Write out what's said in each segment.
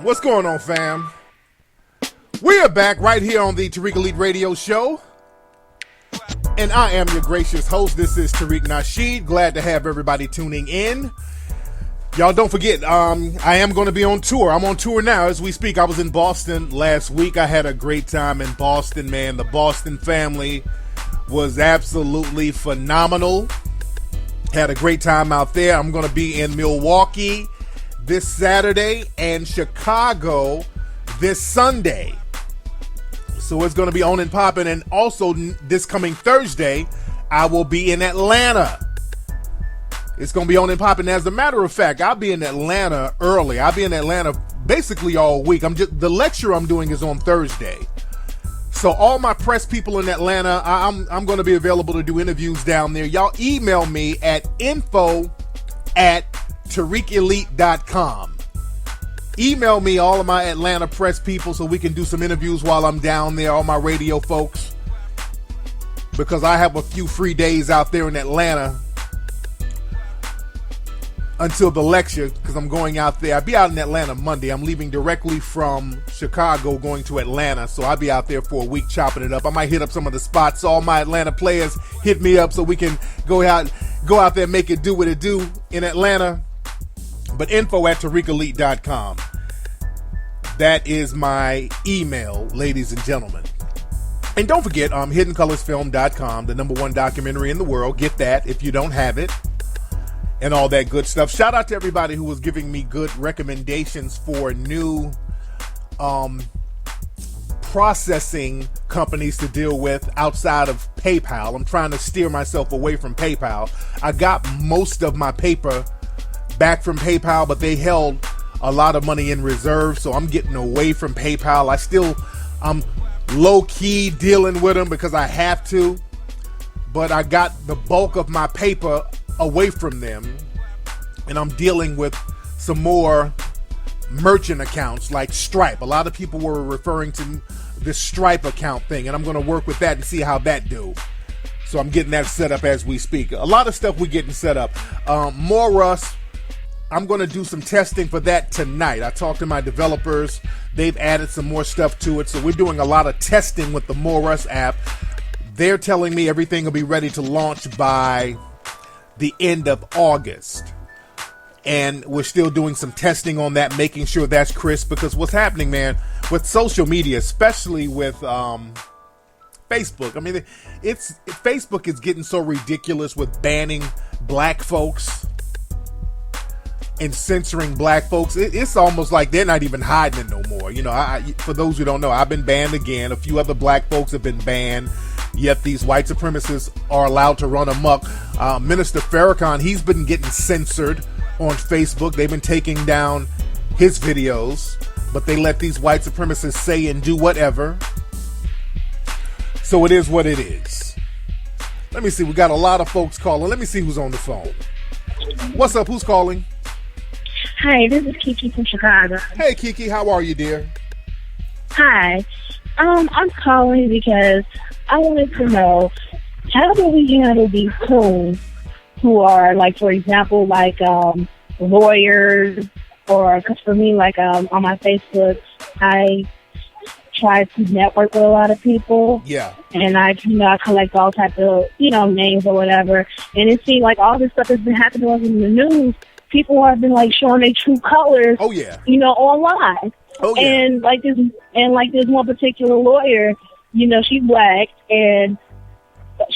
What's going on, fam? We are back right here on the Tariq Elite Radio Show. And I am your gracious host. This is Tariq Nasheed. Glad to have everybody tuning in. Y'all don't forget, I am going to be on tour. I'm on tour now as we speak. I was in Boston last week. I had a great time in Boston, man. The Boston family was absolutely phenomenal. Had a great time out there. I'm going to be in Milwaukee this Saturday and Chicago this Sunday. So it's going to be on and popping. And also this coming Thursday, I will be in Atlanta. It's going to be on and popping. As a matter of fact, I'll be in Atlanta early. I'll be in Atlanta basically all week. The lecture I'm doing is on Thursday. So all my press people in Atlanta, I'm going to be available to do interviews down there. Y'all email me at info@tariqelite.com. Email me all of my Atlanta press people so we can do some interviews while I'm down there, all my radio folks. Because I have a few free days out there in Atlanta until the lecture, because I'm going out there. I'll be out in Atlanta Monday. I'm leaving directly from Chicago going to Atlanta, so I'll be out there for a week chopping it up. I might hit up some of the spots. All my Atlanta players hit me up so we can go out there and make it do what it do in Atlanta. But info@tariqelite.com. That is my email, ladies and gentlemen. And don't forget, hiddencolorsfilm.com, the #1 documentary in the world. Get that if you don't have it. And all that good stuff. Shout out to everybody who was giving me good recommendations for new processing companies to deal with outside of PayPal. I'm trying to steer myself away from PayPal. I got most of my paper back from PayPal, but they held a lot of money in reserve, so I'm getting away from PayPal. I'm low-key dealing with them because I have to, but I got the bulk of my paper away from them, and I'm dealing with some more merchant accounts like Stripe. A lot of people were referring to this Stripe account thing, and I'm going to work with that and see how that do. So I'm getting that set up as we speak. A lot of stuff we're getting set up. More Rust. I'm going to do some testing for that tonight. I talked to my developers. They've added some more stuff to it. So we're doing a lot of testing with the More Rust app. They're telling me everything will be ready to launch by the end of August. And we're still doing some testing on that, making sure that's crisp. Because what's happening, man, with social media, especially with Facebook. I mean, Facebook is getting so ridiculous with banning black folks and censoring black folks. It's almost like they're not even hiding it no more. You know, for those who don't know, I've been banned again. A few other black folks have been banned. Yet these white supremacists are allowed to run amok. Minister Farrakhan, he's been getting censored on Facebook. They've been taking down his videos, but they let these white supremacists say and do whatever. So it is what it is. Let me see. We got a lot of folks calling. Let me see who's on the phone. What's up? Who's calling? Hi, this is Kiki from Chicago. Hey, Kiki. How are you, dear? Hi. I'm calling because I wanted to know, how do we handle these coons who are, like, for example, like lawyers, or, because for me, like, on my Facebook, I try to network with a lot of people. Yeah. And I collect all types of, names or whatever. And it seems like all this stuff has been happening in the news. People have been, like, showing their true colors. Oh, yeah. Online. Oh, yeah. And like this one particular lawyer, she's black, and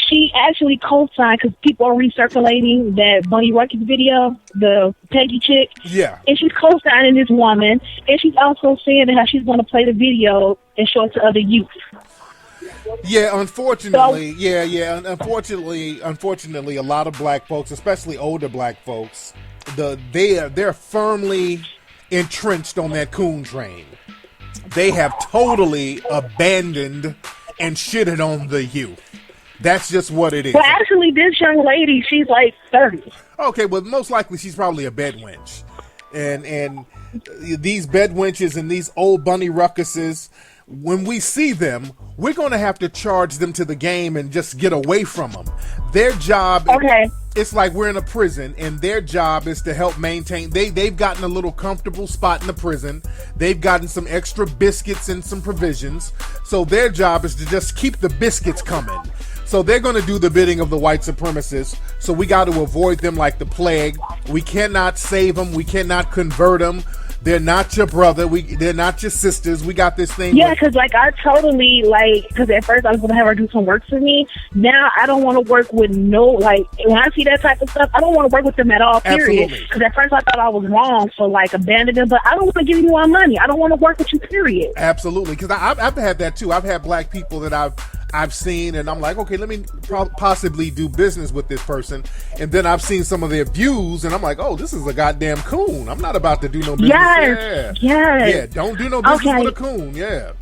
she actually co-signed, because people are recirculating that Bunny Ruckus video, the Peggy chick. Yeah. And she's co-signing this woman, and she's also saying how she's going to play the video and show it to other youth. Yeah, unfortunately, Unfortunately, a lot of black folks, especially older black folks, they're firmly entrenched on that coon train. They have totally abandoned and shitted on the youth. That's just what it is. Well, actually, this young lady, she's like 30. Okay, well, most likely she's probably a bed wench. and these bed wenches and these old bunny ruckuses, when we see them, we're going to have to charge them to the game and just get away from them. Their job, it's like we're in a prison, and their job is to help maintain. They've gotten a little comfortable spot in the prison. They've gotten some extra biscuits and some provisions. So their job is to just keep the biscuits coming. So they're going to do the bidding of the white supremacists. So we got to avoid them like the plague. We cannot save them. We cannot convert them. They're not your brother. They're not your sisters. We got this thing. Yeah, because I totally because at first I was gonna have her do some work for me. Now I don't want to work with when I see that type of stuff, I don't want to work with them at all. Period. Because at first I thought I was wrong for abandoning them, but I don't want to give you my money. I don't want to work with you. Period. Absolutely, because I've had that too. I've had black people that I've seen, and I'm like, okay, let me possibly do business with this person. And then I've seen some of their views, and I'm like, oh, this is a goddamn coon. I'm not about to do no business. Yes. Yeah, don't do no business with a coon. Yeah.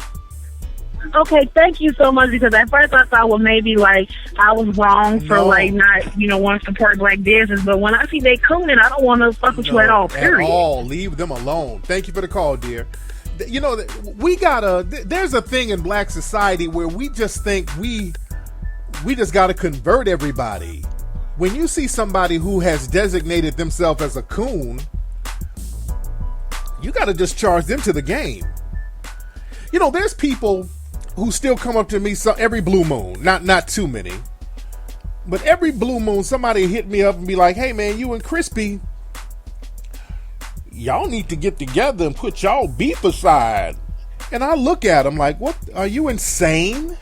Okay, thank you so much, because at first I thought, well, maybe I was wrong for not wanting to support black business, but when I see they cooning, I don't want to fuck with you at all. Period. At all. Leave them alone. Thank you for the call, dear. There's a thing in black society where we just think we just gotta convert everybody. When you see somebody who has designated themselves as a coon, you gotta just charge them to the game. There's people who still come up to me every blue moon, not too many, but every blue moon somebody hit me up and be like, hey man, you and Crispy, y'all need to get together and put y'all beef aside. And I look at them like, what? Are you insane?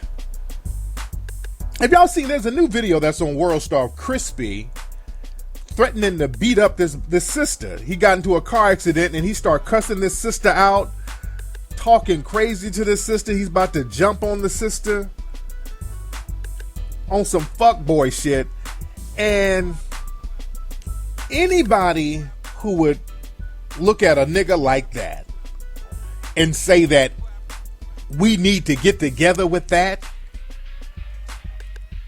Have y'all seen, there's a new video that's on World Star of Crispy threatening to beat up this sister. He got into a car accident and he started cussing this sister out, talking crazy to this sister. He's about to jump on the sister on some fuckboy shit. And anybody who would look at a nigga like that and say that we need to get together with that,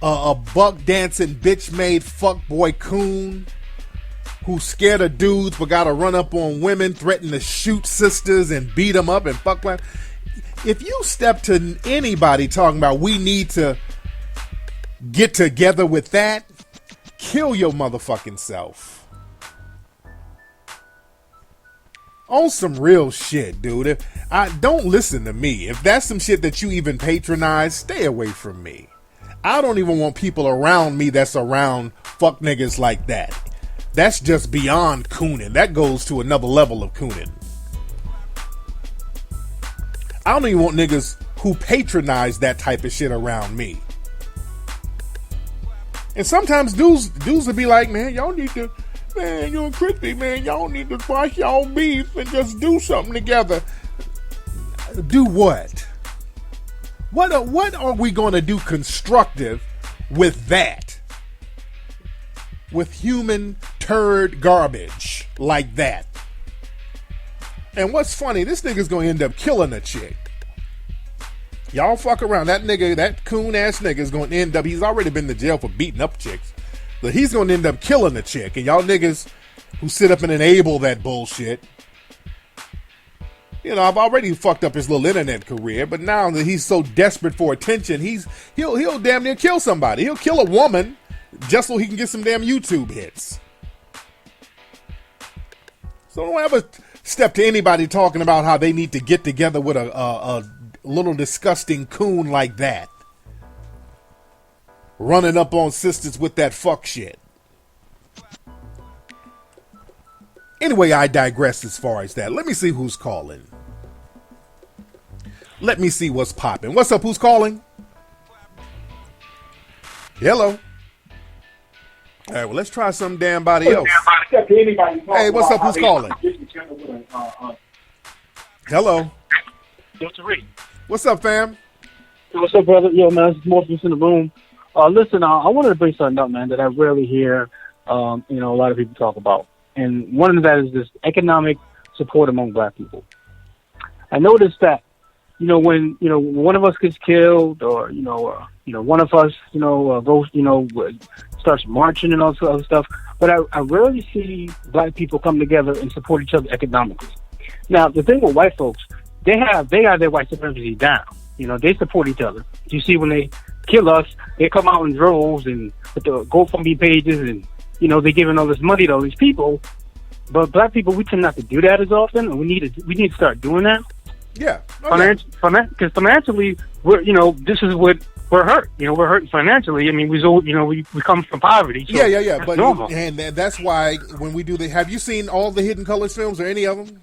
a buck dancing bitch made fuckboy coon who's scared of dudes but gotta run up on women, threaten to shoot sisters and beat them up and fuck like. If you step to anybody talking about we need to get together with that, kill your motherfucking self. On some real shit, dude. Don't listen to me. If that's some shit that you even patronize, stay away from me. I don't even want people around me that's around fuck niggas like that. That's just beyond cooning. That goes to another level of cooning. I don't even want niggas who patronize that type of shit around me. And sometimes dudes will be like, man, y'all need to, man, you and Crispy, man, y'all need to wash y'all beef and just do something together. Do what? What are we going to do constructive with that? With human turd garbage like that? And what's funny, this nigga's going to end up killing a chick. Y'all fuck around. That nigga, that coon ass nigga is going to end up, he's already been to jail for beating up chicks. But he's going to end up killing a chick. And y'all niggas who sit up and enable that bullshit, I've already fucked up his little internet career, but now that he's so desperate for attention, he'll damn near kill somebody. He'll kill a woman just so he can get some damn YouTube hits. So don't ever step to anybody talking about how they need to get together with a little disgusting coon like that, running up on sisters with that fuck shit. Anyway, I digress as far as that. Let me see who's calling. Let me see what's popping. What's up? Who's calling? Hello. All right, well, let's try some damn body else. Hey, what's up? Who's calling? Hello. Yo, Tariq. What's up, fam? What's up, brother? Yo, man, it's Morpheus in the room. Listen, I wanted to bring something up, man, that I rarely hear, a lot of people talk about. And one of that is this economic support among black people. I noticed that, when, one of us gets killed or, one of us, goes, starts marching and all this other stuff. But I rarely see black people come together and support each other economically. Now, the thing with white folks, they got their white supremacy down. You know, they support each other. You see, when they kill us, they come out in droves and with the GoFundMe pages, and you know, they're giving all this money to all these people. But black people, we tend not to do that as often, and we need to start doing that. Yeah, because financially, this is what we're hurt. You know, we're hurt financially. I mean, we come from poverty. So yeah. But normal. And that's why when we do have you seen all the Hidden Colors films or any of them?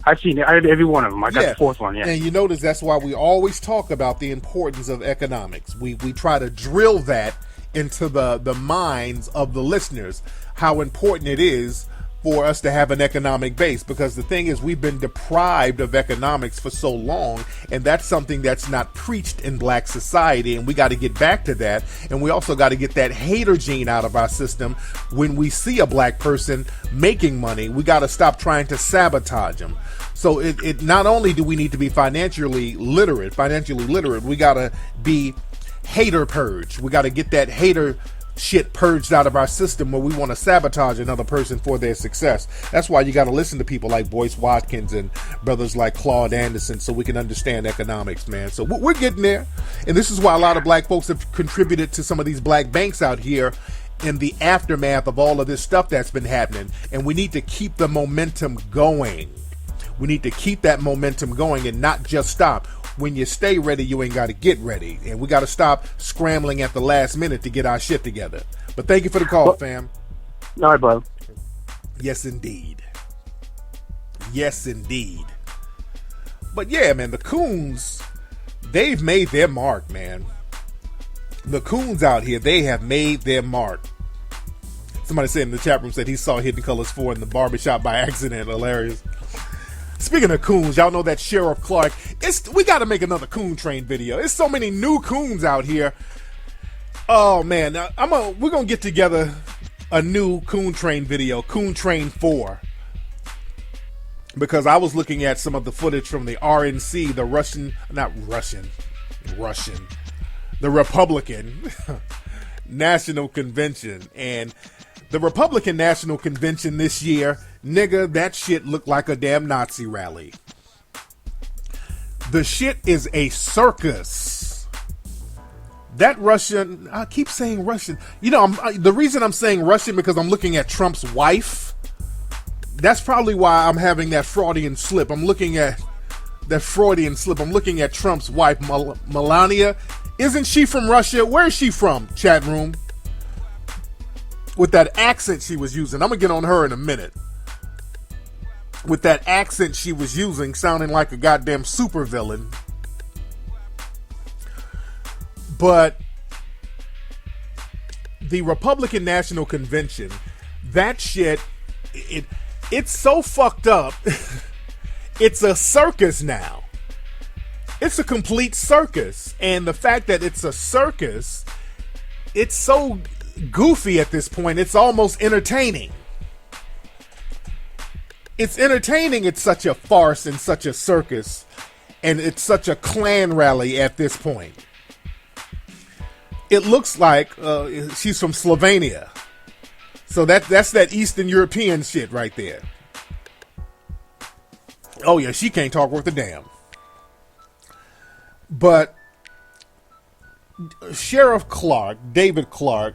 I've seen every one of them. I got the fourth one. Yeah. And you notice that's why we always talk about the importance of economics. We try to drill that into the minds of the listeners, how important it is for us to have an economic base, because the thing is, we've been deprived of economics for so long, and that's something that's not preached in black society, and we got to get back to that. And we also got to get that hater gene out of our system. When we see a black person making money, we got to stop trying to sabotage them. So it not only do we need to be financially literate, we got to be hater purge. We got to get that hater shit purged out of our system where we want to sabotage another person for their success. That's why you got to listen to people like Boyce Watkins and brothers like Claude Anderson, so we can understand economics, man. So we're getting there. And this is why a lot of black folks have contributed to some of these black banks out here in the aftermath of all of this stuff that's been happening. And we need to keep the momentum going. We need to keep that momentum going and not just stop. When you stay ready, you ain't got to get ready. And we got to stop scrambling at the last minute to get our shit together. But thank you for the call, fam. All right, bro. Yes, indeed. Yes, indeed. But yeah, man, the coons, they've made their mark, man. The coons out here, they have made their mark. Somebody said in the chat room, said he saw Hidden Colors 4 in the barbershop by accident. Hilarious. Speaking of coons, y'all know that Sheriff Clark. We got to make another coon train video. There's so many new coons out here. Oh man, we're gonna get together a new coon train video, Coon Train 4, because I was looking at some of the footage from the RNC, the Republican National Convention, and the Republican National Convention this year, nigga, that shit looked like a damn Nazi rally. The shit is a circus. That Russian, I keep saying Russian. You know, the reason I'm saying Russian because I'm looking at Trump's wife. That's probably why I'm having that Freudian slip. I'm looking at Trump's wife, Melania. Isn't she from Russia? Where is she from, chat room? With that accent she was using. I'm going to get on her in a minute. With that accent she was using, sounding like a goddamn supervillain. But the Republican National Convention, that shit, it's so fucked up. It's a circus now. It's a complete circus. And the fact that it's a circus, it's so goofy at this point, it's almost entertaining. It's entertaining. It's such a farce and such a circus, and it's such a Klan rally at this point. It looks like she's from Slovenia, so that's that Eastern European shit right there. Oh yeah, she can't talk worth a damn. But Sheriff Clark, David Clark,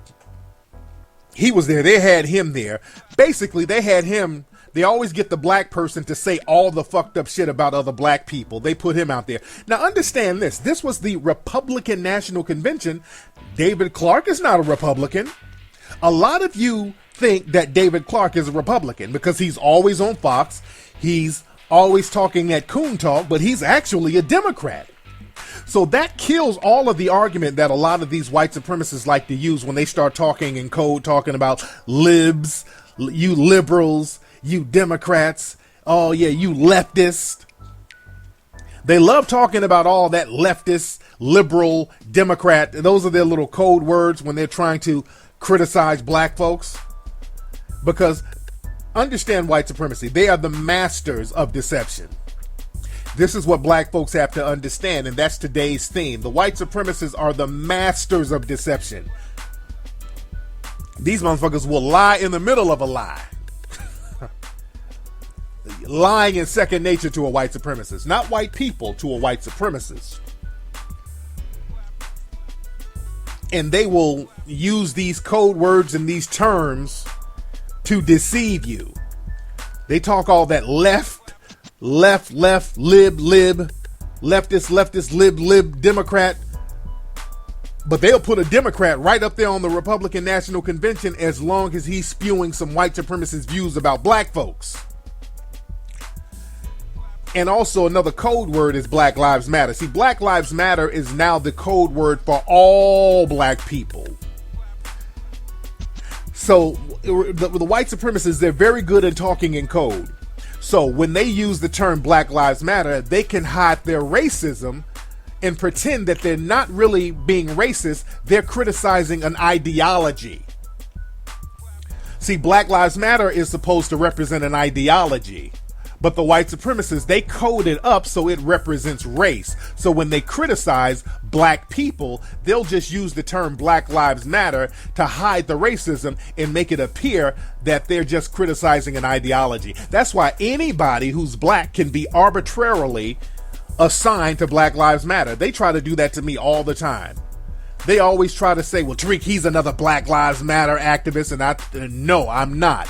he was there. They had him there. Basically, they had him. They always get the black person to say all the fucked up shit about other black people. They put him out there. Now, understand this. This was the Republican National Convention. David Clark is not a Republican. A lot of you think that David Clark is a Republican because he's always on Fox. He's always talking that coon talk, but he's actually a Democrat. So that kills all of the argument that a lot of these white supremacists like to use when they start talking in code, talking about libs, you liberals, you Democrats, oh yeah, you leftists. They love talking about all that leftist, liberal, Democrat. Those are their little code words when they're trying to criticize black folks. Because understand white supremacy. They are the masters of deception. This is what black folks have to understand, and that's today's theme. The white supremacists are the masters of deception. These motherfuckers will lie in the middle of a lie. Lying is second nature to a white supremacist. Not white people, to a white supremacist. And they will use these code words and these terms to deceive you. They talk all that left, lib, leftist, lib, Democrat. But they'll put a Democrat right up there on the Republican National Convention as long as he's spewing some white supremacist views about black folks. And also another code word is Black Lives Matter. See, Black Lives Matter is now the code word for all black people. So the white supremacists, they're very good at talking in code. So when they use the term Black Lives Matter, they can hide their racism and pretend that they're not really being racist. They're criticizing an ideology. See, Black Lives Matter is supposed to represent an ideology. But the white supremacists, they code it up so it represents race. So when they criticize black people, they'll just use the term Black Lives Matter to hide the racism and make it appear that they're just criticizing an ideology. That's why anybody who's black can be arbitrarily assigned to Black Lives Matter. They try to do that to me all the time. They always try to say, well, Tariq, he's another Black Lives Matter activist. And no, I'm not.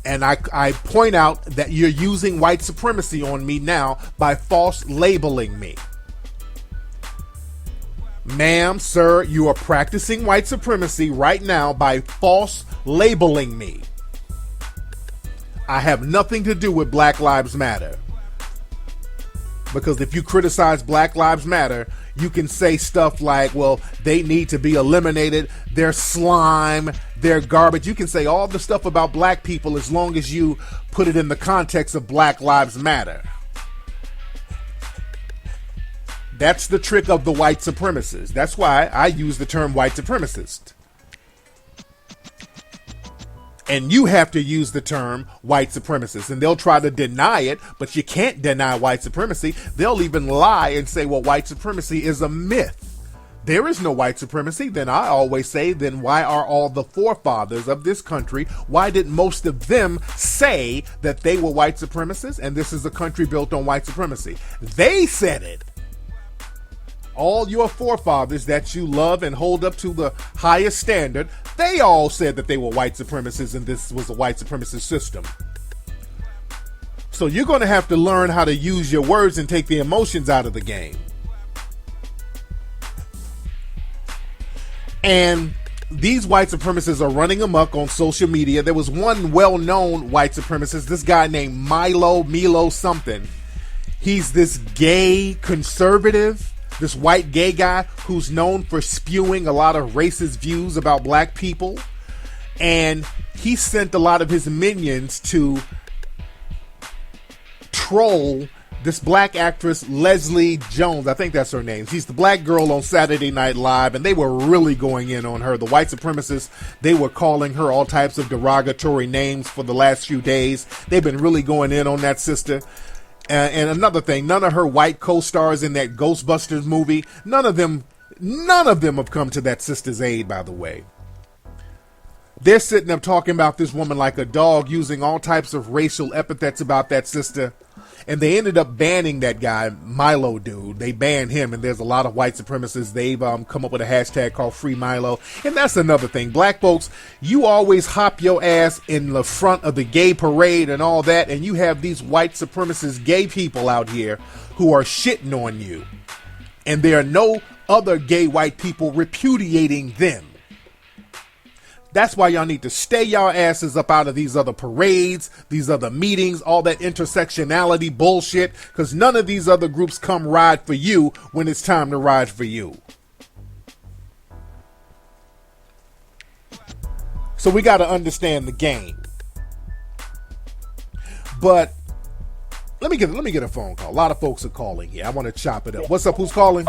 And I point out that you're using white supremacy on me now by false labeling me. Ma'am, sir, you are practicing white supremacy right now by false labeling me. I have nothing to do with Black Lives Matter. Because if you criticize Black Lives Matter, you can say stuff like, well, they need to be eliminated, they're slime, they're garbage. You can say all the stuff about black people as long as you put it in the context of Black Lives Matter. That's the trick of the white supremacists. That's why I use the term white supremacist. And you have to use the term white supremacist. And they'll try to deny it, but you can't deny white supremacy. They'll even lie and say, well, white supremacy is a myth. There is no white supremacy. Then I always say, then why are all the forefathers of this country, why did most of them say that they were white supremacists and this is a country built on white supremacy? They said it. All your forefathers that you love and hold up to the highest standard, they all said that they were white supremacists and this was a white supremacist system. So you're going to have to learn how to use your words and take the emotions out of the game. And these white supremacists are running amok on social media. There was one well-known white supremacist, this guy named Milo something. He's this gay conservative, this white gay guy who's known for spewing a lot of racist views about black people. And he sent a lot of his minions to troll this black actress, Leslie Jones. I think that's her name. She's the black girl on Saturday Night Live, and they were really going in on her. The white supremacists, they were calling her all types of derogatory names for the last few days. They've been really going in on that sister. And another thing, none of her white co-stars in that Ghostbusters movie, none of them have come to that sister's aid, by the way. They're sitting up talking about this woman like a dog, using all types of racial epithets about that sister. And they ended up banning that guy, Milo dude. They banned him, and there's a lot of white supremacists. They've come up with a hashtag called Free Milo. And that's another thing. Black folks, you always hop your ass in the front of the gay parade and all that, and you have these white supremacist gay people out here who are shitting on you. And there are no other gay white people repudiating them. That's why y'all need to stay y'all asses up out of these other parades, these other meetings, all that intersectionality bullshit, because none of these other groups come ride for you when it's time to ride for you. So we got to understand the game. But let me get a phone call. A lot of folks are calling here. I want to chop it up. What's up? Who's calling?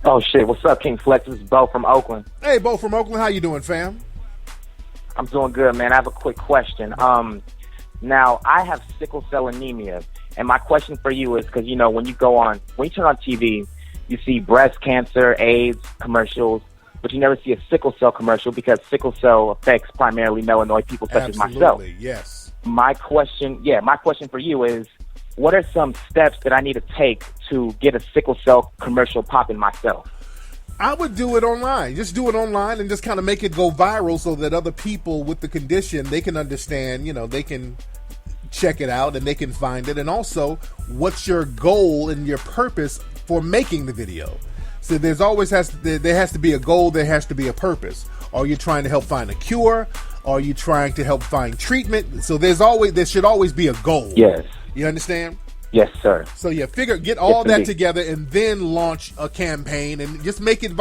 Oh shit, what's up, King Flex? This is Bo from Oakland. Hey, Bo from Oakland, how you doing, fam? I'm doing good, man. I have a quick question. Now, I have sickle cell anemia, and my question for you is, because, you know, when you turn on TV, you see breast cancer, AIDS commercials, but you never see a sickle cell commercial because sickle cell affects primarily melanoid people such as myself. Yes. My question for you is, what are some steps that I need to take to get a sickle cell commercial popping myself? I would do it online. Just do it online and just kind of make it go viral so that other people with the condition, they can understand, they can check it out and they can find it. And also, what's your goal and your purpose for making the video? So there has to be a goal, there has to be a purpose. Are you trying to help find a cure? Are you trying to help find treatment? So there should always be a goal. Yes. You understand? Yes, sir. So yeah, get all that together and then launch a campaign and just make it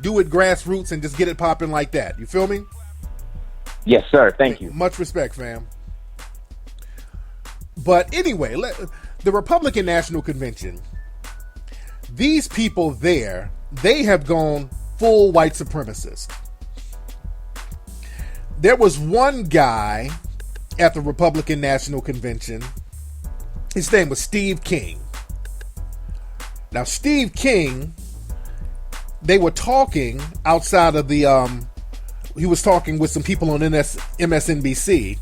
do it grassroots and just get it popping like that. You feel me? Yes, sir. Thank you. Much respect, fam. But anyway, the Republican National Convention, these people there, they have gone full white supremacist. There was one guy at the Republican National Convention. His name was Steve King. Now, Steve King, they were talking outside of the, he was talking with some people on MSNBC.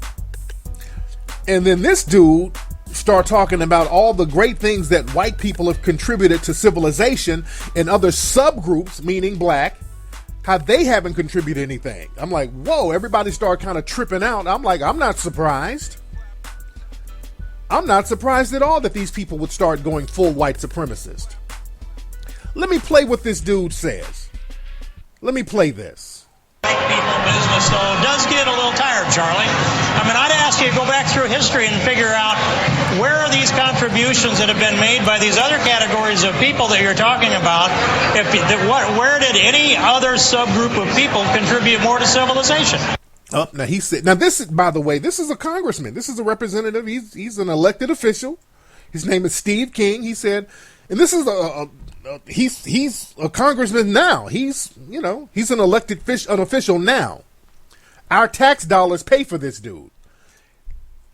And then this dude started talking about all the great things that white people have contributed to civilization and other subgroups, meaning black, how they haven't contributed anything. I'm like, whoa, everybody started kind of tripping out. I'm like, I'm not surprised. I'm not surprised at all that these people would start going full white supremacist. Let me play what this dude says. Let me play this. People in business, though, does get a little tired, Charlie. I mean, I'd ask you to go back through history and figure out where are these contributions that have been made by these other categories of people that you're talking about. Where did any other subgroup of people contribute more to civilization? Oh, now he said. Now this is, by the way, this is a congressman. This is a representative. He's an elected official. His name is Steve King. He said, and this is he's a congressman now. He's an elected official now. Our tax dollars pay for this dude,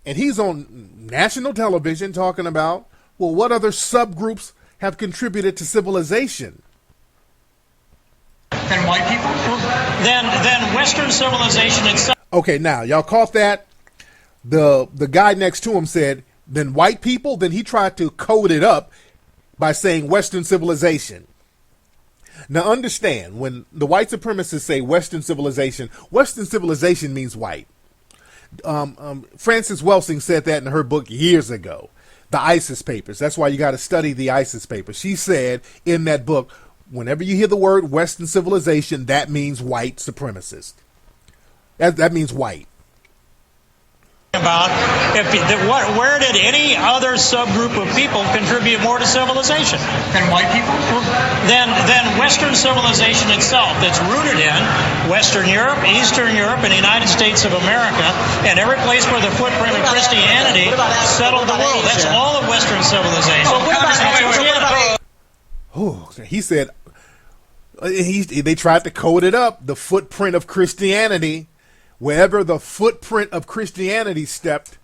and he's on national television talking about, well, what other subgroups have contributed to civilization? And white people? Then Western civilization itself. Okay, now y'all caught that? The guy next to him said, then white people. Then he tried to code it up by saying Western civilization. Now understand, when the white supremacists say Western civilization means white. Frances Welsing said that in her book years ago, the ISIS Papers. That's why you got to study the ISIS Papers. She said in that book, whenever you hear the word Western civilization, that means white supremacist. That means white. About where did any other subgroup of people contribute more to civilization? And white people? Then Western civilization itself, that's rooted in Western Europe, Eastern Europe, and the United States of America, and every place where the footprint of Christianity settled the world. That's all of Western civilization. He said, they tried to code it up, the footprint of Christianity. Wherever the footprint of Christianity stepped,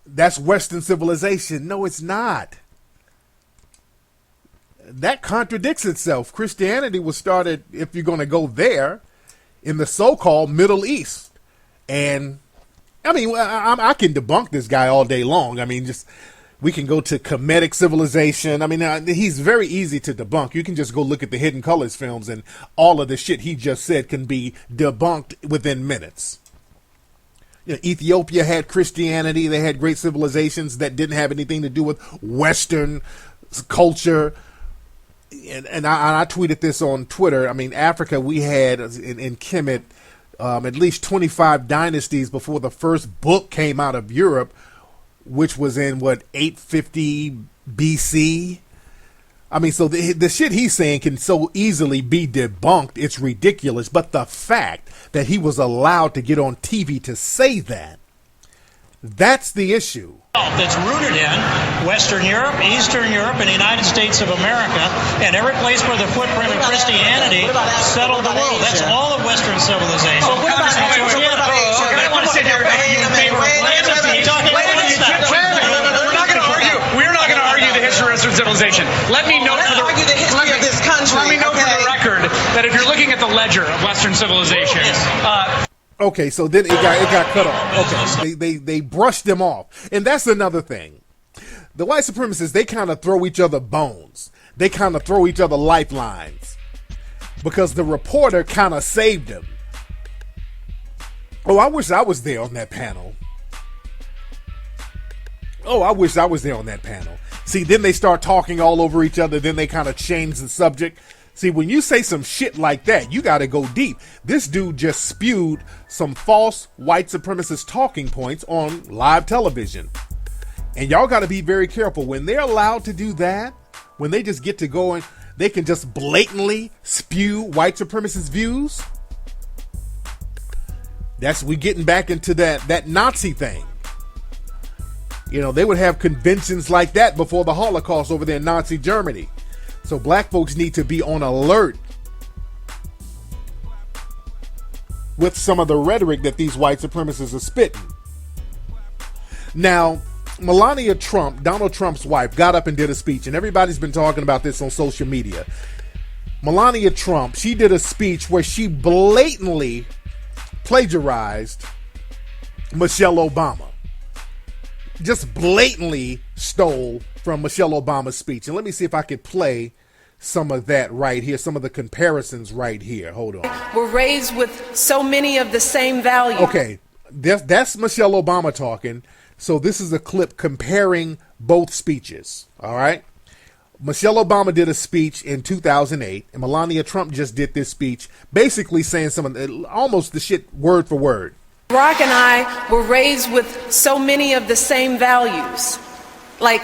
that's Western civilization. No, it's not. That contradicts itself. Christianity was started, if you're going to go there, in the so-called Middle East. And, I mean, I can debunk this guy all day long. I mean, we can go to Kemetic civilization. I mean, he's very easy to debunk. You can just go look at the Hidden Colors films and all of the shit he just said can be debunked within minutes. Ethiopia had Christianity. They had great civilizations that didn't have anything to do with Western culture. And I tweeted this on Twitter. I mean, Africa, we had in Kemet at least 25 dynasties before the first book came out of Europe, which was in 850 BC. I mean, so the shit he's saying can so easily be debunked. It's ridiculous. But the fact that he was allowed to get on TV to say that's the issue. That's rooted in Western Europe, Eastern Europe, and the United States of America, and every place where the footprint of Christianity settled the world. That's all of Western civilization. What about Asia? I want to sit here and argue in favor of We're not going to argue the history of Western civilization. Let me note for the record that if you're looking ravager of Western civilization. Okay, so then it got cut off. Okay, they brushed them off. And that's another thing. The white supremacists, they kind of throw each other bones. They kind of throw each other lifelines. Because the reporter kind of saved him. Oh, I wish I was there on that panel. Oh, I wish I was there on that panel. See, then they start talking all over each other. Then they kind of change the subject. See, when you say some shit like that, you got to go deep. This dude just spewed some false white supremacist talking points on live television. And y'all got to be very careful. When they're allowed to do that, when they just get to go and they can just blatantly spew white supremacist views, we getting back into that Nazi thing. You know, they would have conventions like that before the Holocaust over there in Nazi Germany. So black folks need to be on alert with some of the rhetoric that these white supremacists are spitting. Now, Melania Trump, Donald Trump's wife, got up and did a speech, and everybody's been talking about this on social media. Melania Trump, she did a speech where she blatantly plagiarized Michelle Obama. Just blatantly stole from Michelle Obama's speech. And let me see if I could play some of that right here, some of the comparisons right here. Hold on. We're raised with so many of the same values. Okay, that's Michelle Obama talking. So this is a clip comparing both speeches, all right? Michelle Obama did a speech in 2008, and Melania Trump just did this speech, basically saying almost the shit word for word. Barack and I were raised with so many of the same values. Like,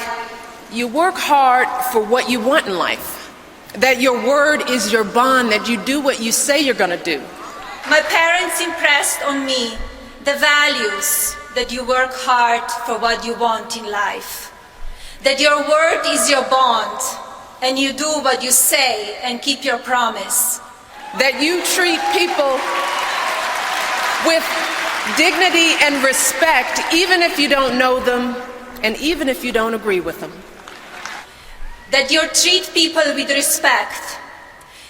you work hard for what you want in life. That your word is your bond, that you do what you say you're going to do. My parents impressed on me the values that you work hard for what you want in life. That your word is your bond, and you do what you say and keep your promise. That you treat people with dignity and respect, even if you don't know them, and even if you don't agree with them. That you treat people with respect.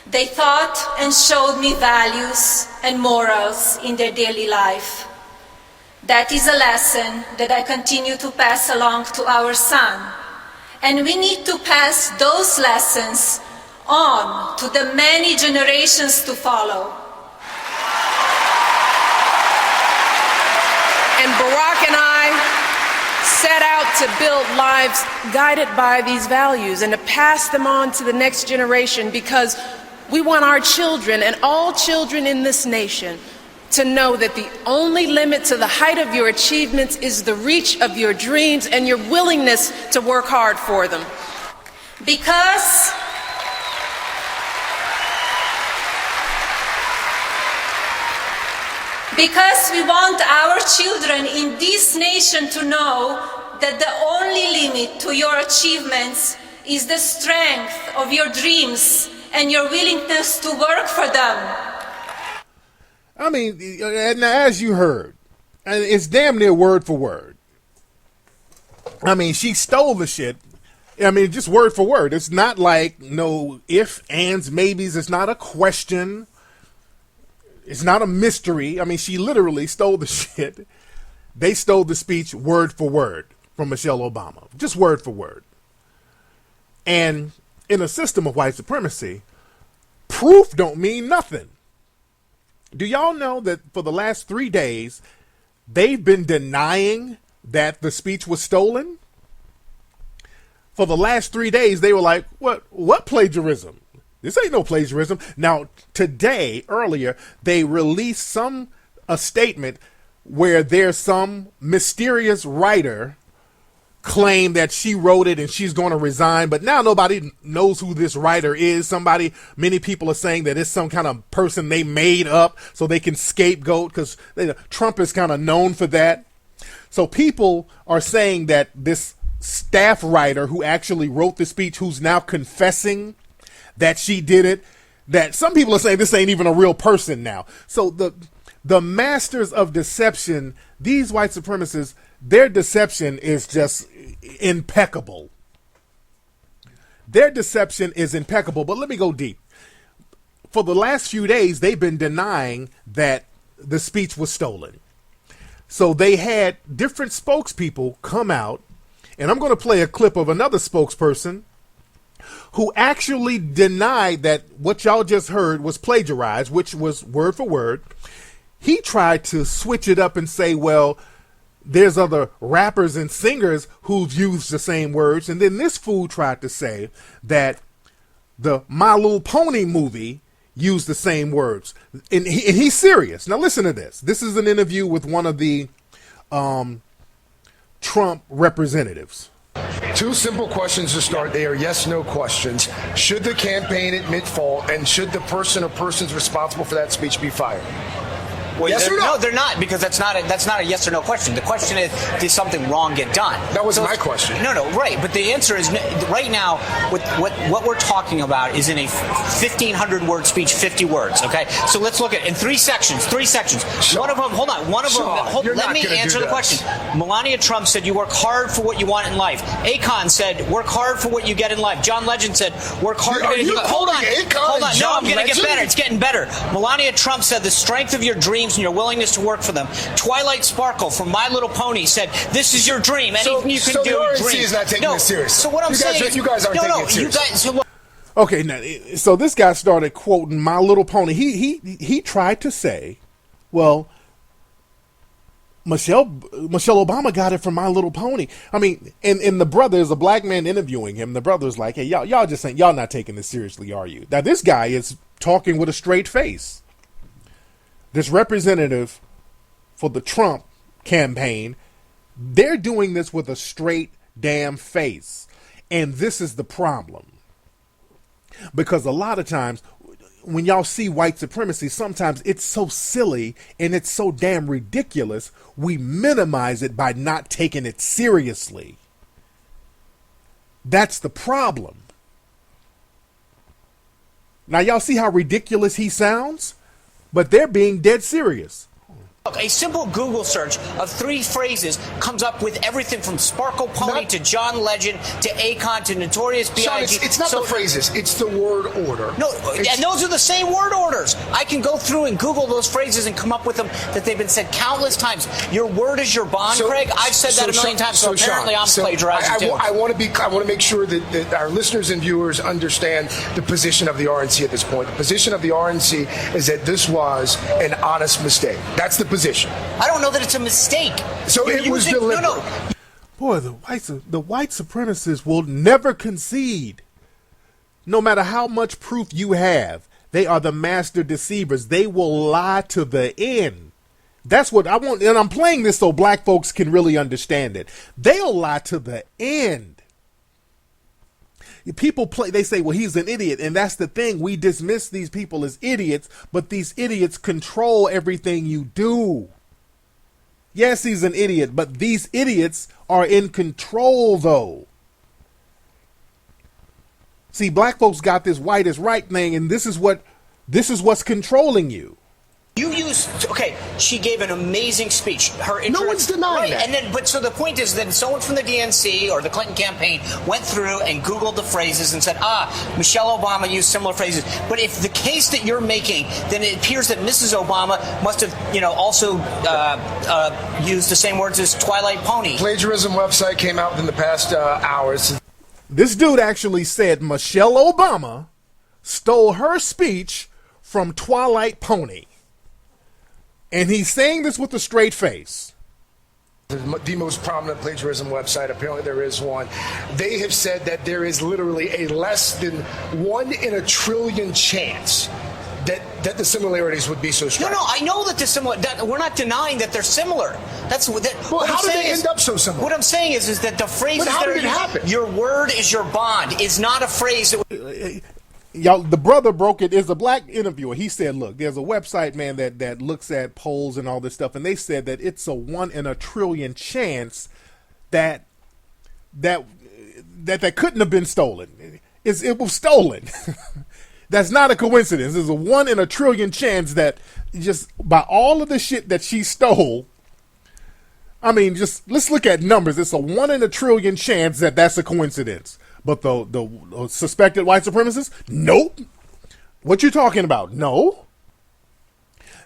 They thought and showed me values and morals in their daily life. That is a lesson that I continue to pass along to our son. And we need to pass those lessons on to the many generations to follow. And Barack and I set out to build lives guided by these values and to pass them on to the next generation, because we want our children and all children in this nation to know that the only limit to the height of your achievements is the reach of your dreams and your willingness to work hard for them. Because we want our children in this nation to know that the only limit to your achievements is the strength of your dreams and your willingness to work for them. I mean, and as you heard, and it's damn near word for word. I mean, she stole the shit. I mean, just word for word. It's not like no ifs, ands, maybes. It's not a question. It's not a mystery. I mean, she literally stole the shit. They stole the speech word for word from Michelle Obama. Just word for word. And in a system of white supremacy, proof don't mean nothing. Do y'all know that for the last 3 days, they've been denying that the speech was stolen? For the last 3 days, they were like, what plagiarism? This ain't no plagiarism. Now, today, earlier, they released a statement where there's some mysterious writer claim that she wrote it and she's going to resign, but now nobody knows who this writer is. Many people are saying that it's some kind of person they made up so they can scapegoat, because Trump is kind of known for that. So people are saying that this staff writer who actually wrote the speech, who's now confessing that she did it, that some people are saying this ain't even a real person now. So the masters of deception, these white supremacists, their deception is just impeccable. Their deception is impeccable. But let me go deep. for the last few days, they've been denying that the speech was stolen. So they had different spokespeople come out, and I'm going to play a clip of another spokesperson who actually denied that what y'all just heard was plagiarized, which was word for word. He tried to switch it up and say, well, there's other rappers and singers who've used the same words. And then this fool tried to say that the My Little Pony movie used the same words. And he's serious. Now listen to this. This is an interview with one of the Trump representatives. Two simple questions to start. They are yes/no questions. Should the campaign admit fault, and should the person or persons responsible for that speech be fired? Well, yes or no? No, they're not, because that's not a yes or no question. The question is, did something wrong get done? That was my question. No, right. But the answer is, right now, what we're talking about is in a 1,500-word speech, 50 words, okay? So let's look at in three sections. Sean, one of them, hold on. One of Sean, them, let me answer the question. Melania Trump said, you work hard for what you want in life. Akon said, work hard for what you get in life. John Legend said, work hard. Hold on. No, I'm going to get better. It's getting better. Melania Trump said, the strength of your dreams and your willingness to work for them. Twilight Sparkle from My Little Pony said, this is your dream. Anything you can do. So the RNC is not taking this seriously. So what I'm saying is, you guys aren't taking it seriously. Okay, now, so this guy started quoting My Little Pony. He tried to say, well, Michelle Obama got it from My Little Pony. I mean, and the brother is a black man interviewing him. The brother's like, hey, y'all just ain't, y'all not taking this seriously, are you? Now this guy is talking with a straight face. This representative for the Trump campaign, they're doing this with a straight damn face. And this is the problem. Because a lot of times when y'all see white supremacy, sometimes it's so silly and it's so damn ridiculous, we minimize it by not taking it seriously. That's the problem. Now y'all see how ridiculous he sounds? But they're being dead serious. Look, a simple Google search of three phrases comes up with everything from Sparkle Pony to John Legend to Akon to Notorious B.I.G. Sean, it's not the phrases, it's the word order. No, and those are the same word orders. I can go through and Google those phrases and come up with them that they've been said countless times. Your word is your bond, Craig. I've said that a million times, so apparently I'm plagiarizing too. I want to make sure that our listeners and viewers understand the position of the RNC at this point. The position of the RNC is that this was an honest mistake. That's the position. I don't know that it's a mistake. So it was deliberate. No. Boy, the white supremacists will never concede. No matter how much proof you have, they are the master deceivers. They will lie to the end. That's what I want, and I'm playing this so black folks can really understand it. They'll lie to the end. People play, they say, well, he's an idiot, and that's the thing. We dismiss these people as idiots, but these idiots control everything you do. Yes, he's an idiot, but these idiots are in control, though. See, black folks got this white is right thing, and this is what's controlling you. You used, okay, she gave an amazing speech. No one's denying that. And then, but so the point is that someone from the DNC or the Clinton campaign went through and Googled the phrases and said, Michelle Obama used similar phrases. But if the case that you're making, then it appears that Mrs. Obama must have, also used the same words as Twilight Pony. Plagiarism website came out within the past hours. This dude actually said Michelle Obama stole her speech from Twilight Pony. And he's saying this with a straight face. The most prominent plagiarism website, apparently there is one. They have said that there is literally a less than 1 in a trillion chance that the similarities would be so striking. No, I know that they're similar. We're not denying that they're similar. Well, how did they end up so similar? What I'm saying is that the phrases but how that did it happen? Your word is your bond is not a phrase that Y'all, the brother broke it. Is a black interviewer. He said, look, there's a website, man, that looks at polls and all this stuff, and they said that it's a 1 in a trillion chance that couldn't have been stolen. It was stolen. That's not a coincidence. There's a 1 in a trillion chance that just by all of the shit that she stole. I mean, just let's look at numbers. It's a 1 in a trillion chance that that's a coincidence. But the suspected white supremacists, nope. What you talking about? No.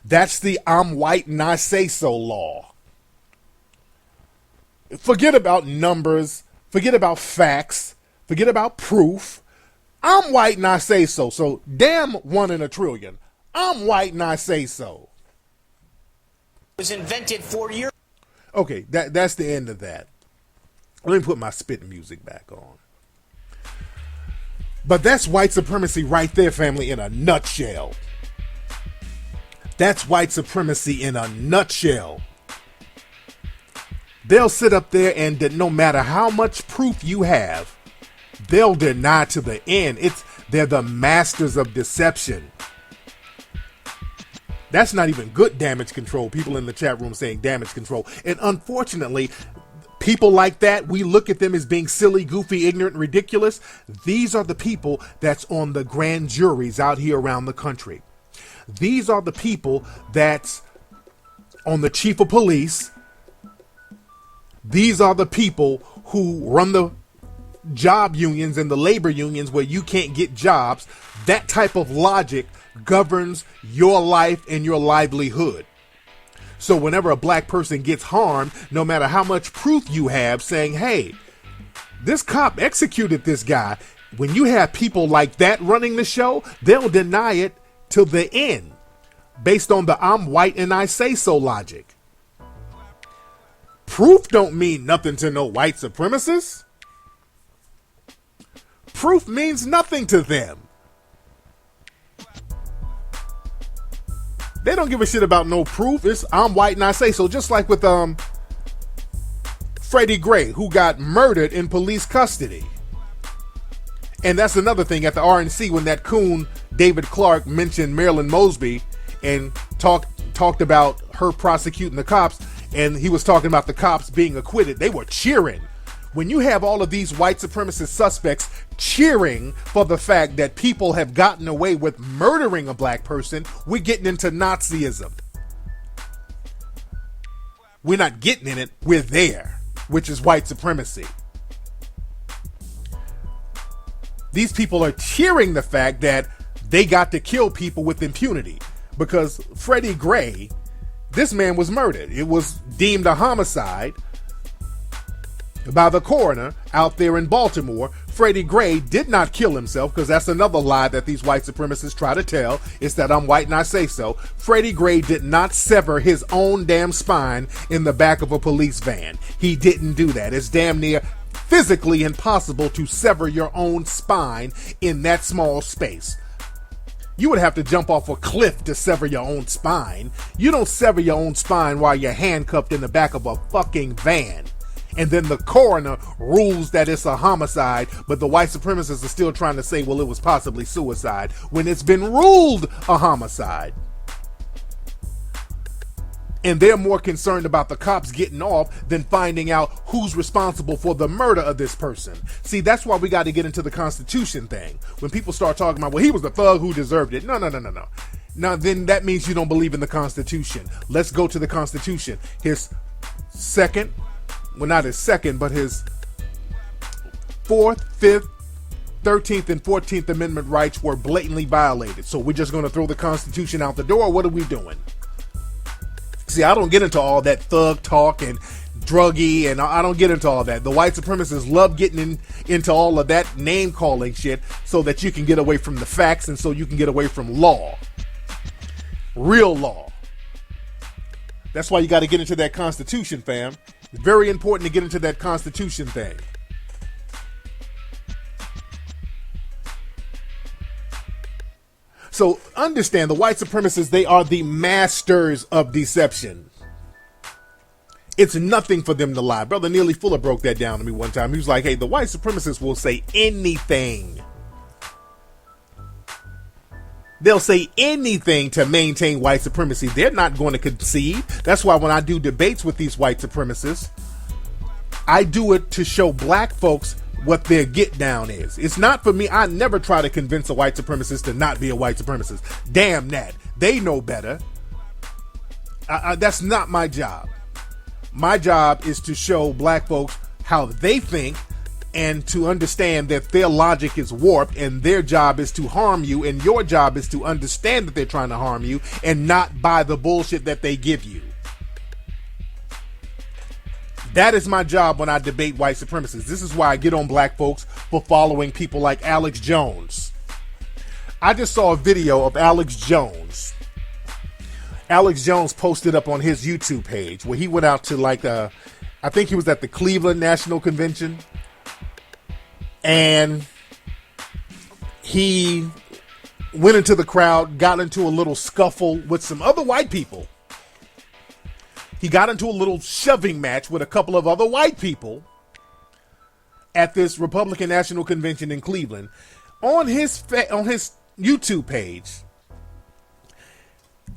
That's the I'm white and I say so law. Forget about numbers. Forget about facts. Forget about proof. I'm white and I say so. So damn 1 in a trillion. I'm white and I say so. It was invented 4 years. Okay, that's the end of that. Let me put my spitting music back on. But that's white supremacy right there, family, in a nutshell. That's white supremacy in a nutshell. They'll sit up there and no matter how much proof you have, they'll deny to the end. They're the masters of deception. That's not even good damage control. People in the chat room saying damage control. And unfortunately, people like that, we look at them as being silly, goofy, ignorant, and ridiculous. These are the people that's on the grand juries out here around the country. These are the people that's on the chief of police. These are the people who run the job unions and the labor unions where you can't get jobs. That type of logic governs your life and your livelihood. So whenever a black person gets harmed, no matter how much proof you have saying, hey, this cop executed this guy, when you have people like that running the show, they'll deny it to the end based on the I'm white and I say so logic. Proof don't mean nothing to no white supremacists. Proof means nothing to them. They don't give a shit about no proof. It's I'm white and I say so. Just like with Freddie Gray, who got murdered in police custody. And that's another thing at the RNC when that coon David Clark mentioned Marilyn Mosby and talked about her prosecuting the cops, and he was talking about the cops being acquitted. They were cheering. When you have all of these white supremacist suspects cheering for the fact that people have gotten away with murdering a black person, we're getting into Nazism. We're not getting in it, we're there, which is white supremacy. These people are cheering the fact that they got to kill people with impunity because Freddie Gray, this man was murdered. It was deemed a homicide by the coroner out there in Baltimore. Freddie Gray did not kill himself, because that's another lie that these white supremacists try to tell. It's that I'm white and I say so. Freddie Gray did not sever his own damn spine in the back of a police van. He didn't do that. It's damn near physically impossible to sever your own spine in that small space. You would have to jump off a cliff to sever your own spine. You don't sever your own spine while you're handcuffed in the back of a fucking van. And then the coroner rules that it's a homicide, but the white supremacists are still trying to say, well, it was possibly suicide, when it's been ruled a homicide. And they're more concerned about the cops getting off than finding out who's responsible for the murder of this person. See, that's why we got to get into the Constitution thing. When people start talking about, well, he was the thug who deserved it. No. Now, then that means you don't believe in the Constitution. Let's go to the Constitution. His second, well, not his second, but his 4th, 5th, 13th, and 14th Amendment rights were blatantly violated. So we're just going to throw the Constitution out the door? What are we doing? See, I don't get into all that thug talk and druggy, and I don't get into all that. The white supremacists love getting into all of that name-calling shit so that you can get away from the facts and so you can get away from law. Real law. That's why you got to get into that Constitution, fam. It's very important to get into that Constitution thing. So understand, the white supremacists, they are the masters of deception. It's nothing for them to lie. Brother Neely Fuller broke that down to me one time. He was like, hey, the white supremacists will say anything. They'll say anything to maintain white supremacy. They're not going to concede. That's why when I do debates with these white supremacists, I do it to show black folks what their get down is. It's not for me. I never try to convince a white supremacist to not be a white supremacist. Damn that. They know better. That's not my job. My job is to show black folks how they think and to understand that their logic is warped and their job is to harm you, and your job is to understand that they're trying to harm you and not buy the bullshit that they give you. That is my job when I debate white supremacists. This is why I get on black folks for following people like Alex Jones. I just saw a video of Alex Jones. Alex Jones posted up on his YouTube page where he went out to I think he was at the Cleveland National Convention, and he went into the crowd, got into a little scuffle with some other white people. He got into a little shoving match with a couple of other white people at this Republican National Convention in Cleveland. On his YouTube page,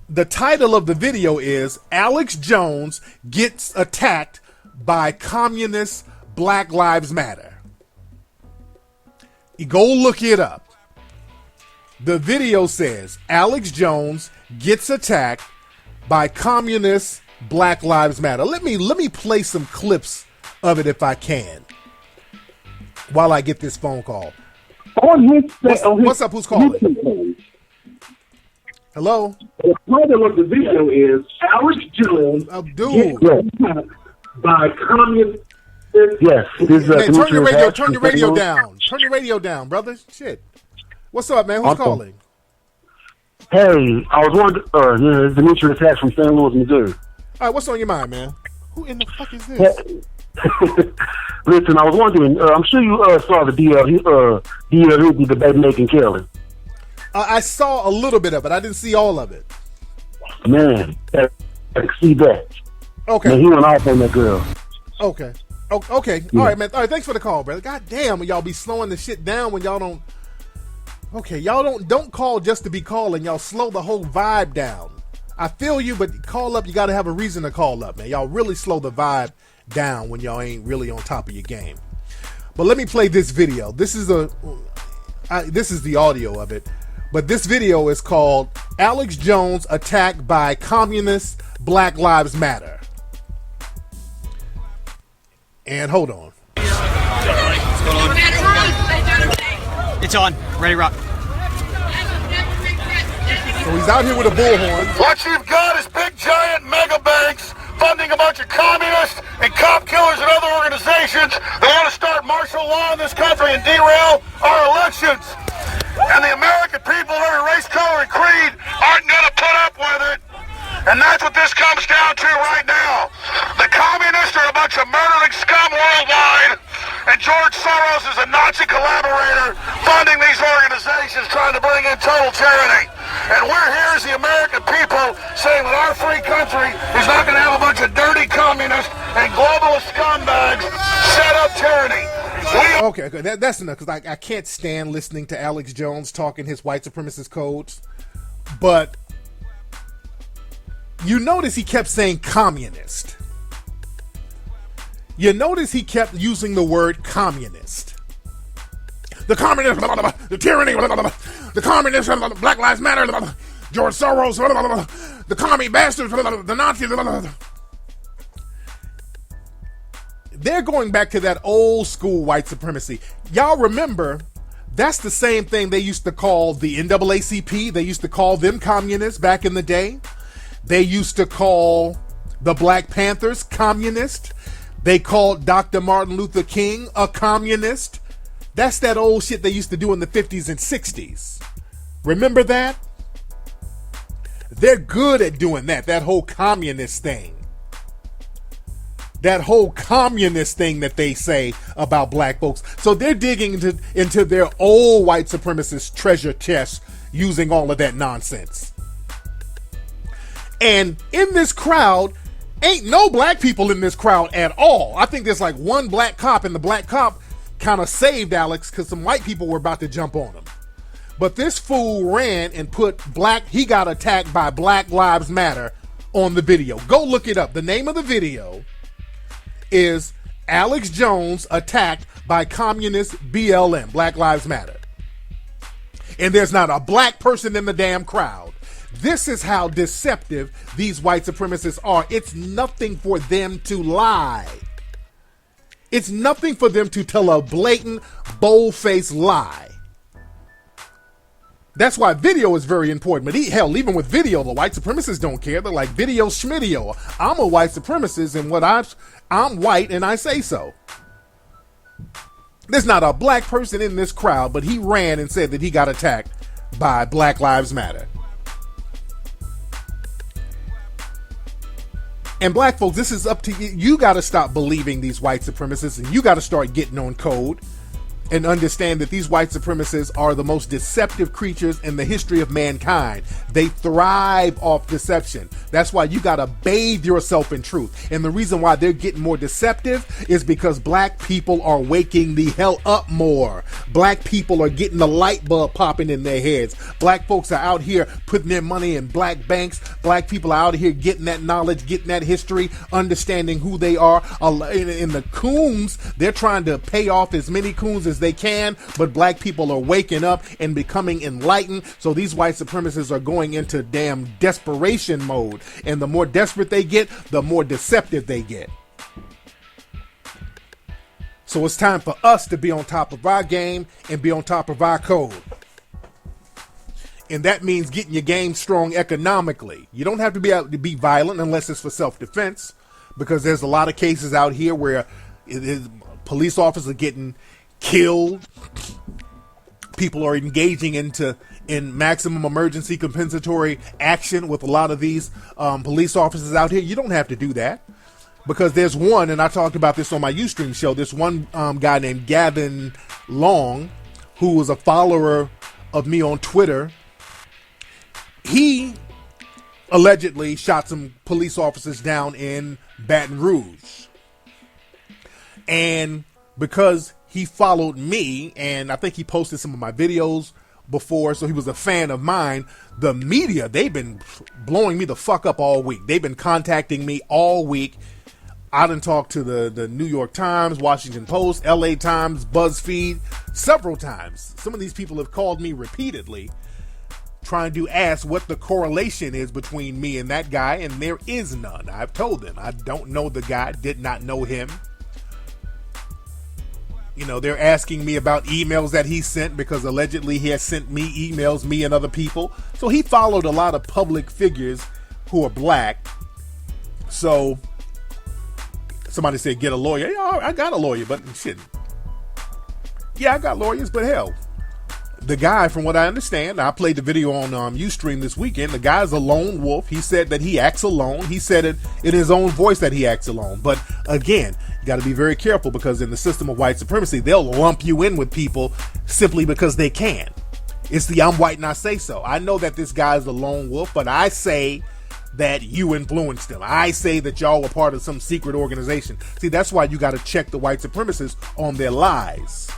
the title of the video is Alex Jones Gets Attacked by Communist Black Lives Matter. You go look it up. The video says Alex Jones gets attacked by Communist Black Lives Matter. Let me play some clips of it if I can while I get this phone call. What's up? Who's calling? Hello? The title of the video is Alex Jones by communist. Yes. Man, turn your radio down. Turn your radio down, brother. Shit. What's up, man? Who's calling? Hey, I was wondering, it's Demetrius Hatch from St. Louis, Missouri. All right, what's on your mind, man? Who in the fuck is this? Listen, I was wondering, I'm sure you saw the DL debate making Kelly. I saw a little bit of it. I didn't see all of it. Man, I can see that. Okay. Man, he went off on that girl. Okay. Okay. Yeah. All right, man. All right, thanks for the call, brother. God damn, y'all be slowing the shit down when y'all don't. Okay, y'all don't call just to be calling. Y'all slow the whole vibe down. I feel you, but call up, you got to have a reason to call up, man. Y'all really slow the vibe down when y'all ain't really on top of your game. But let me play this video. This is the audio of it. But this video is called Alex Jones Attacked by Communist Black Lives Matter. And hold on. It's on. Ready, rock. So he's out here with a bullhorn. What you've got is big, giant mega banks funding a bunch of communists and cop killers and other organizations that want to start martial law in this country and derail our elections. And the American people of every race, color, and creed aren't going to put up with it. And that's what this comes down to right now. The communists are a bunch of murdering scum worldwide, and George Soros is a Nazi collaborator funding these organizations trying to bring in total tyranny. And we're here as the American people saying that our free country is not going to have a bunch of dirty communists and globalist scumbags set up tyranny. Okay, that's enough, because I can't stand listening to Alex Jones talking his white supremacist codes. But you notice he kept saying communist. You notice he kept using the word communist. The communist, blah, blah, blah, the tyranny, blah, blah, blah, the communist, blah, blah, blah, Black Lives Matter, blah, blah, George Soros, blah, blah, blah, the commie bastards, blah, blah, blah, the Nazis. Blah, blah, blah. They're going back to that old school white supremacy. Y'all remember, that's the same thing they used to call the NAACP. They used to call them communists back in the day. They used to call the Black Panthers communist. They called Dr. Martin Luther King a communist. That's that old shit they used to do in the 50s and 60s. Remember that? They're good at doing that whole communist thing. That whole communist thing that they say about black folks. So they're digging into their old white supremacist treasure chest using all of that nonsense. And in this crowd, ain't no black people in this crowd at all. I think there's like one black cop, and the black cop kind of saved Alex because some white people were about to jump on him. But this fool ran and put he got attacked by Black Lives Matter on the video. Go look it up. The name of the video is Alex Jones Attacked by Communist BLM, Black Lives Matter. And there's not a black person in the damn crowd. This is how deceptive these white supremacists are. It's nothing for them to lie. It's nothing for them to tell a blatant, bold-faced lie. That's why video is very important. But hell, even with video, the white supremacists don't care. They're like, video schmidio. I'm a white supremacist, and I'm white, and I say so. There's not a black person in this crowd, but he ran and said that he got attacked by Black Lives Matter. And black folks, this is up to you. You got to stop believing these white supremacists, and you got to start getting on code and understand that these white supremacists are the most deceptive creatures in the history of mankind. They thrive off deception. That's why you got to bathe yourself in truth. And the reason why they're getting more deceptive is because black people are waking the hell up more. Black people are getting the light bulb popping in their heads. Black folks are out here putting their money in black banks. Black people are out here getting that knowledge, getting that history, understanding who they are. In the coons, they're trying to pay off as many coons as they can, but black people are waking up and becoming enlightened. So these white supremacists are going into damn desperation mode. And the more desperate they get, the more deceptive they get. So it's time for us to be on top of our game and be on top of our code. And that means getting your game strong economically. You don't have to be out to be violent unless it's for self-defense, because there's a lot of cases out here where police officers are getting killed. People are engaging in maximum emergency compensatory action with a lot of these police officers out here. You don't have to do that, because there's one, and I talked about this on my Ustream show, this one guy named Gavin Long, who was a follower of me on Twitter. He allegedly shot some police officers down in Baton Rouge. And because he followed me, and I think he posted some of my videos before, so he was a fan of mine, the media, they've been blowing me the fuck up all week. They've been contacting me all week. I done talked to the New York Times, Washington Post, LA Times, BuzzFeed, several times. Some of these people have called me repeatedly trying to ask what the correlation is between me and that guy, and there is none. I've told them I don't know the guy, did not know him. You know, they're asking me about emails that he sent, because allegedly he has sent me emails, me and other people. So he followed a lot of public figures who are black. So somebody said, get a lawyer. Yeah, I got a lawyer, but shit. Yeah, I got lawyers, but hell, the guy, from what I understand, I played the video on Ustream this weekend. The guy's a lone wolf. He said that he acts alone. He said it in his own voice that he acts alone. But again, you got to be very careful, because in the system of white supremacy, they'll lump you in with people simply because they can. It's the I'm white and I say so. I know that this guy's a lone wolf, but I say that you influenced him. I say that y'all were part of some secret organization. See, that's why you got to check the white supremacists on their lies.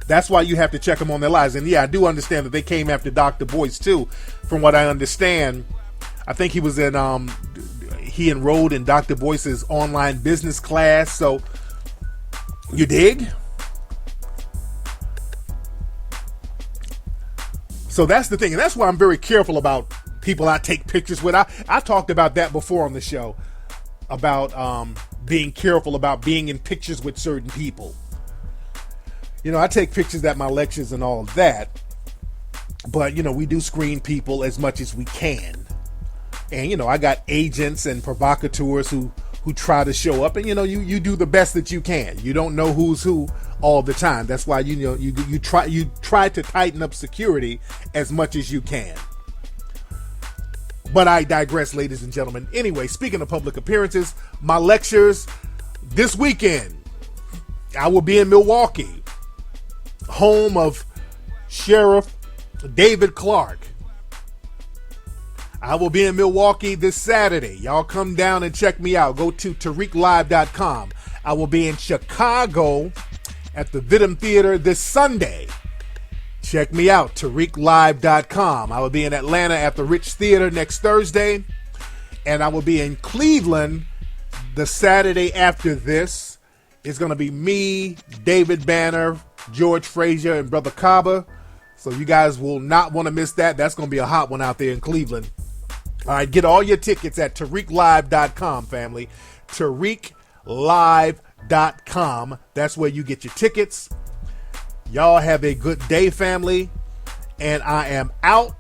That's why you have to check them on their lies. And yeah, I do understand that they came after Dr. Boyce too. From what I understand, I think he was in, he enrolled in Dr. Boyce's online business class. So, you dig? So that's the thing. And that's why I'm very careful about people I take pictures with. I talked about that before on the show, about being careful about being in pictures with certain people. You know, I take pictures at my lectures and all of that, but, you know, we do screen people as much as we can. And, you know, I got agents and provocateurs who try to show up, and, you know, you do the best that you can. You don't know who's who all the time. That's why, you know, you try to tighten up security as much as you can. But I digress, ladies and gentlemen. Anyway, speaking of public appearances, my lectures this weekend, I will be in Milwaukee, home of Sheriff David Clark. I will be in Milwaukee this Saturday. Y'all come down and check me out. Go to TariqLive.com. I will be in Chicago at the Vidum Theater this Sunday. Check me out, TariqLive.com. I will be in Atlanta at the Rich Theater next Thursday. And I will be in Cleveland the Saturday after this. It's going to be me, David Banner, George Frazier, and Brother Kaba. So you guys will not want to miss that. That's going to be a hot one out there in Cleveland. All right, get all your tickets at TariqLive.com, family. TariqLive.com. DL.com. That's where you get your tickets. Y'all have a good day, family. And I am out.